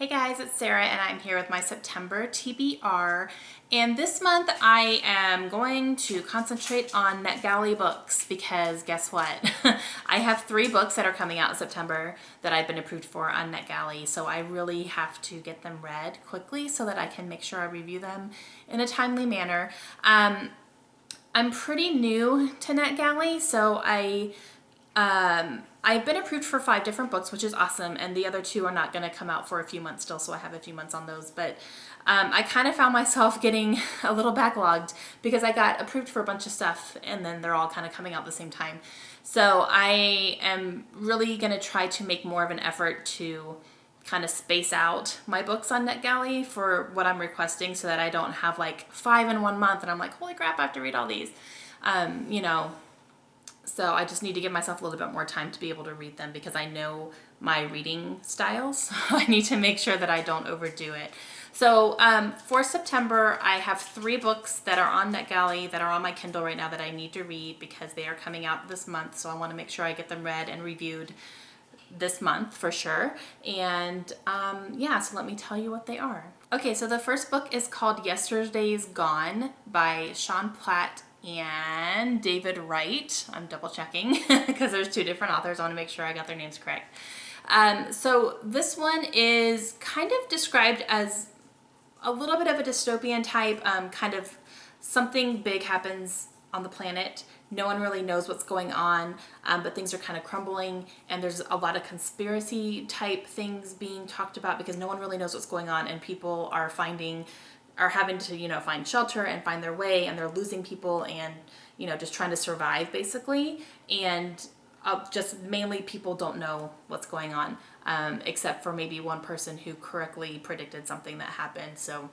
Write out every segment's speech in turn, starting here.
Hey guys, it's Sarah and I'm here with my September TBR, and this month I am going to concentrate on NetGalley books because guess what? I have 3 books that are coming out in September that I've been approved for on NetGalley, so I really have to get them read quickly so that I can make sure I review them in a timely manner. I'm pretty new to NetGalley, so I've been approved for 5 different books, which is awesome, and the other 2 are not going to come out for a few months still, so I have a few months on those. But I kind of found myself getting a little backlogged because I got approved for a bunch of stuff, and then they're all kind of coming out at the same time. So I am really going to try to make more of an effort to kind of space out my books on NetGalley for what I'm requesting so that I don't have like 5 in 1 month and I'm like, holy crap, I have to read all these, you know. So I just need to give myself a little bit more time to be able to read them because I know my reading styles. I need to make sure that I don't overdo it. So for September, I have 3 books that are on NetGalley that are on my Kindle right now that I need to read because they are coming out this month. So I want to make sure I get them read and reviewed this month for sure. And yeah, so let me tell you what they are. Okay, so the first book is called Yesterday's Gone by Sean Platt and David Wright. I'm double checking because there's 2 different authors. I want to make sure I got their names correct. So this one is kind of described as a little bit of a dystopian type, kind of something big happens on the planet. No one really knows what's going on, but things are kind of crumbling, and there's a lot of conspiracy type things being talked about because no one really knows what's going on, and people are having to, you know, find shelter and find their way, and they're losing people and, you know, just trying to survive basically. And just mainly people don't know what's going on, except for maybe one person who correctly predicted something that happened. So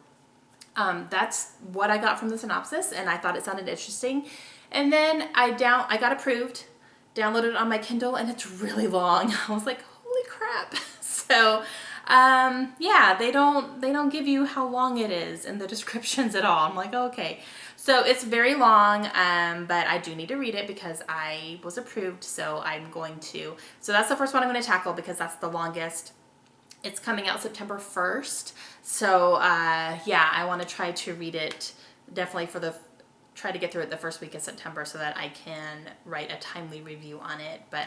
that's what I got from the synopsis, and I thought it sounded interesting. And then I got approved, downloaded it on my Kindle, and it's really long. I was like, holy crap. So yeah, they don't give you how long it is in the descriptions at all. I'm like, okay. So it's very long, but I do need to read it because I was approved, so I'm going to. So that's the first one I'm going to tackle because that's the longest. It's coming out September 1st. So yeah, I want to try to read it definitely try to get through it the first week of September so that I can write a timely review on it. But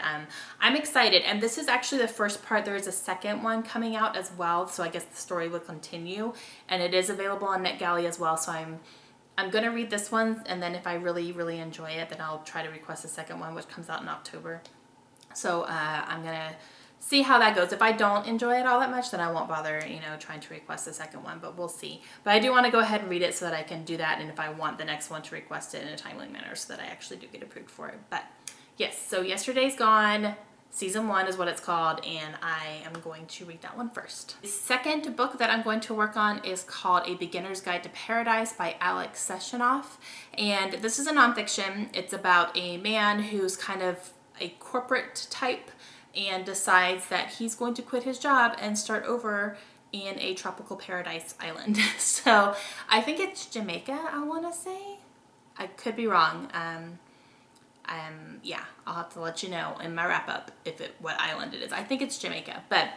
I'm excited, and this is actually the first part. There is a second one coming out as well, so I guess the story will continue, and it is available on NetGalley as well. So I'm gonna read this one, and then if I really enjoy it, then I'll try to request the second one, which comes out in October. So I'm gonna see how that goes. If I don't enjoy it all that much, then I won't bother, you know, trying to request the second one, but we'll see. But I do want to go ahead and read it so that I can do that, and if I want the next one, to request it in a timely manner so that I actually do get approved for it. But yes, so Yesterday's Gone, Season 1 is what it's called, and I am going to read that one first. The second book that I'm going to work on is called A Beginner's Guide to Paradise by Alex Seshanoff, and this is a nonfiction. It's about a man who's kind of a corporate type and decides that he's going to quit his job and start over in a tropical paradise island. So I think it's Jamaica, I want to say. I could be wrong. Yeah, I'll have to let you know in my wrap up what island it is. I think it's Jamaica, but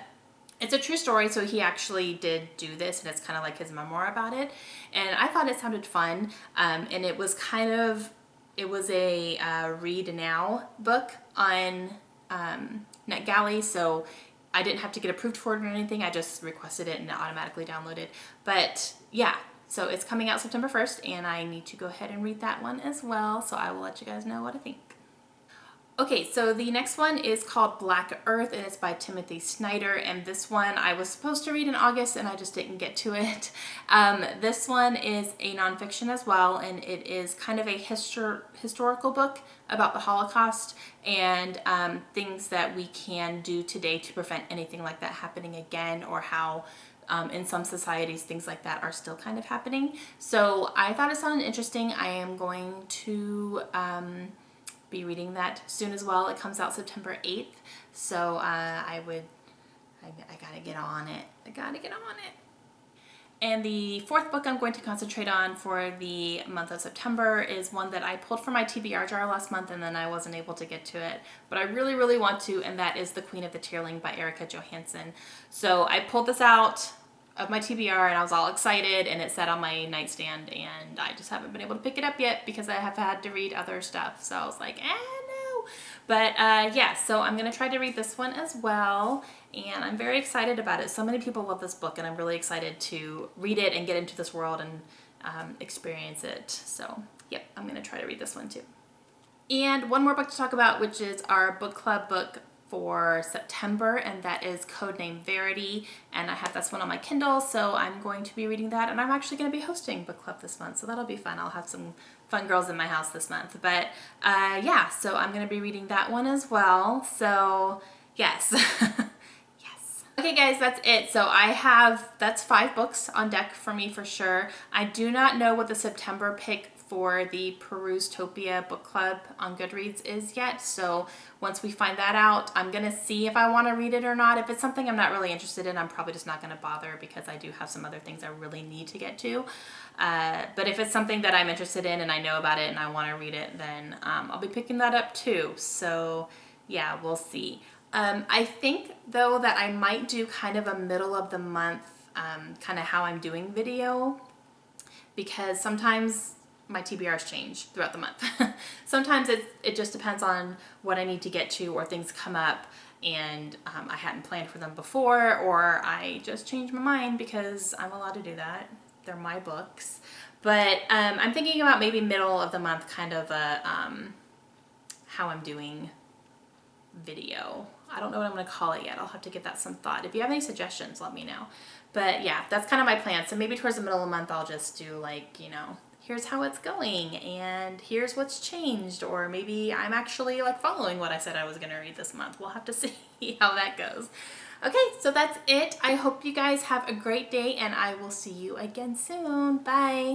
it's a true story. So he actually did do this, and it's kind of like his memoir about it. And I thought it sounded fun. And it was a read now book on NetGalley, so I didn't have to get approved for it or anything. I just requested it and it automatically downloaded. But yeah, so it's coming out September 1st, and I need to go ahead and read that one as well, so I will let you guys know what I think. Okay, so the next one is called Black Earth, and it's by Timothy Snyder, and this one I was supposed to read in August and I just didn't get to it. This one is a nonfiction as well, and it is kind of a historical book about the Holocaust and things that we can do today to prevent anything like that happening again, or how in some societies things like that are still kind of happening. So I thought it sounded interesting. I am going to be reading that soon as well. It comes out September 8th, so I gotta get on it. And the fourth book I'm going to concentrate on for the month of September is one that I pulled from my TBR jar last month and then I wasn't able to get to it, but I really, really want to, and that is The Queen of the Tearling by Erica Johansson. So I pulled this out of my TBR and I was all excited, and it sat on my nightstand, and I just haven't been able to pick it up yet because I have had to read other stuff. So I was like, no. But yeah, so I'm going to try to read this one as well, and I'm very excited about it. So many people love this book, and I'm really excited to read it and get into this world and experience it. So yep, I'm going to try to read this one too. And one more book to talk about, which is our book club book for September, and that is Codename Verity, and I have this one on my Kindle, so I'm going to be reading that, and I'm actually going to be hosting book club this month, so that'll be fun. I'll have some fun girls in my house this month, but yeah, so I'm going to be reading that one as well, so yes. Yes. Okay guys, that's it. So that's 5 books on deck for me for sure. I do not know what the September pick for the Peruse-topia book club on Goodreads is yet, so once we find that out, I'm gonna see if I want to read it or not. If it's something I'm not really interested in, I'm probably just not gonna bother because I do have some other things I really need to get to. But if it's something that I'm interested in and I know about it and I want to read it, then I'll be picking that up too. So yeah, we'll see. I think though that I might do kind of a middle of the month kind of how I'm doing video, because sometimes my TBRs change throughout the month. Sometimes it just depends on what I need to get to, or things come up and I hadn't planned for them before, or I just changed my mind because I'm allowed to do that. They're my books. But I'm thinking about maybe middle of the month kind of a how I'm doing video. I don't know what I'm going to call it yet. I'll have to give that some thought. If you have any suggestions, let me know. But yeah, that's kind of my plan. So maybe towards the middle of the month, I'll just do like, you know, here's how it's going and here's what's changed, or maybe I'm actually like following what I said I was going to read this month. We'll have to see how that goes. Okay, so that's it. I hope you guys have a great day, and I will see you again soon. Bye.